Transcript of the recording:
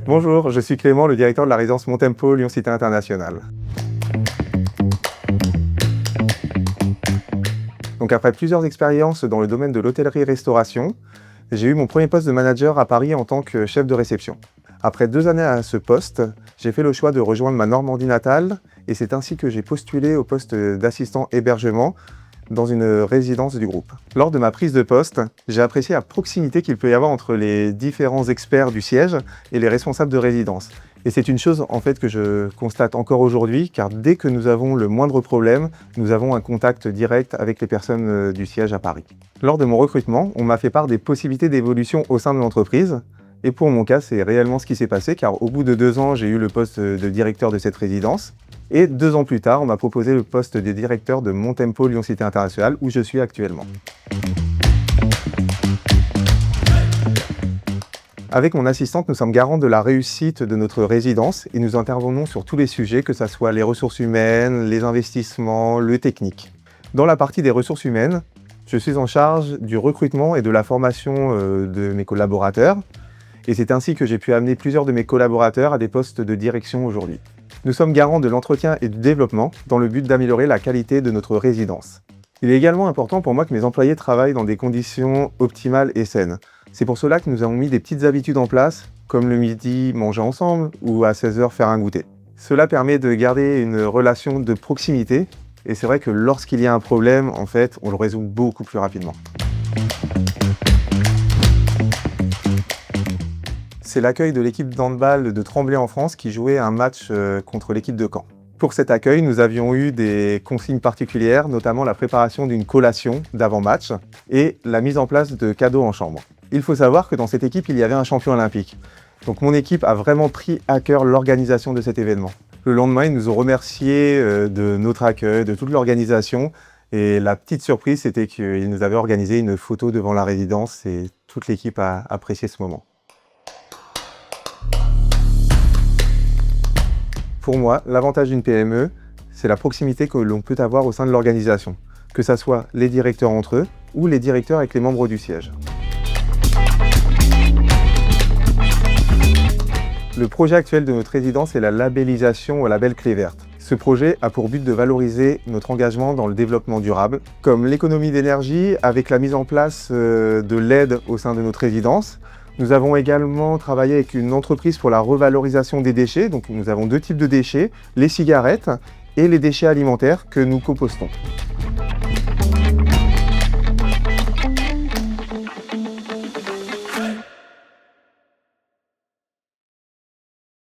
Bonjour, je suis Clément, le directeur de la résidence Mon Tempo Lyon Cité Internationale. Donc après plusieurs expériences dans le domaine de l'hôtellerie-restauration, j'ai eu mon premier poste de manager à Paris en tant que chef de réception. Après 2 années à ce poste, j'ai fait le choix de rejoindre ma Normandie natale et c'est ainsi que j'ai postulé au poste d'assistant hébergement dans une résidence du groupe. Lors de ma prise de poste, j'ai apprécié la proximité qu'il peut y avoir entre les différents experts du siège et les responsables de résidence. Et c'est une chose en fait que je constate encore aujourd'hui, car dès que nous avons le moindre problème, nous avons un contact direct avec les personnes du siège à Paris. Lors de mon recrutement, on m'a fait part des possibilités d'évolution au sein de l'entreprise. Et pour mon cas, c'est réellement ce qui s'est passé, car au bout de 2 ans, j'ai eu le poste de directeur de cette résidence. Et 2 ans plus tard, on m'a proposé le poste de directeur de Mon Tempo Lyon Cité Internationale, où je suis actuellement. Avec mon assistante, nous sommes garants de la réussite de notre résidence et nous intervenons sur tous les sujets, que ce soit les ressources humaines, les investissements, le technique. Dans la partie des ressources humaines, je suis en charge du recrutement et de la formation de mes collaborateurs. Et c'est ainsi que j'ai pu amener plusieurs de mes collaborateurs à des postes de direction aujourd'hui. Nous sommes garants de l'entretien et du développement dans le but d'améliorer la qualité de notre résidence. Il est également important pour moi que mes employés travaillent dans des conditions optimales et saines. C'est pour cela que nous avons mis des petites habitudes en place, comme le midi manger ensemble ou à 16 h faire un goûter. Cela permet de garder une relation de proximité et c'est vrai que lorsqu'il y a un problème, en fait, on le résout beaucoup plus rapidement. C'est l'accueil de l'équipe d'handball de Tremblay en France qui jouait un match contre l'équipe de Caen. Pour cet accueil, nous avions eu des consignes particulières, notamment la préparation d'une collation d'avant-match et la mise en place de cadeaux en chambre. Il faut savoir que dans cette équipe, il y avait un champion olympique. Donc mon équipe a vraiment pris à cœur l'organisation de cet événement. Le lendemain, ils nous ont remerciés de notre accueil, de toute l'organisation. Et la petite surprise, c'était qu'ils nous avaient organisé une photo devant la résidence et toute l'équipe a apprécié ce moment. Pour moi, l'avantage d'une PME, c'est la proximité que l'on peut avoir au sein de l'organisation, que ce soit les directeurs entre eux ou les directeurs avec les membres du siège. Le projet actuel de notre résidence est la labellisation au label Clé Verte. Ce projet a pour but de valoriser notre engagement dans le développement durable, comme l'économie d'énergie avec la mise en place de l'aide au sein de notre résidence. Nous avons également travaillé avec une entreprise pour la revalorisation des déchets. Donc nous avons 2 types de déchets, les cigarettes et les déchets alimentaires que nous compostons.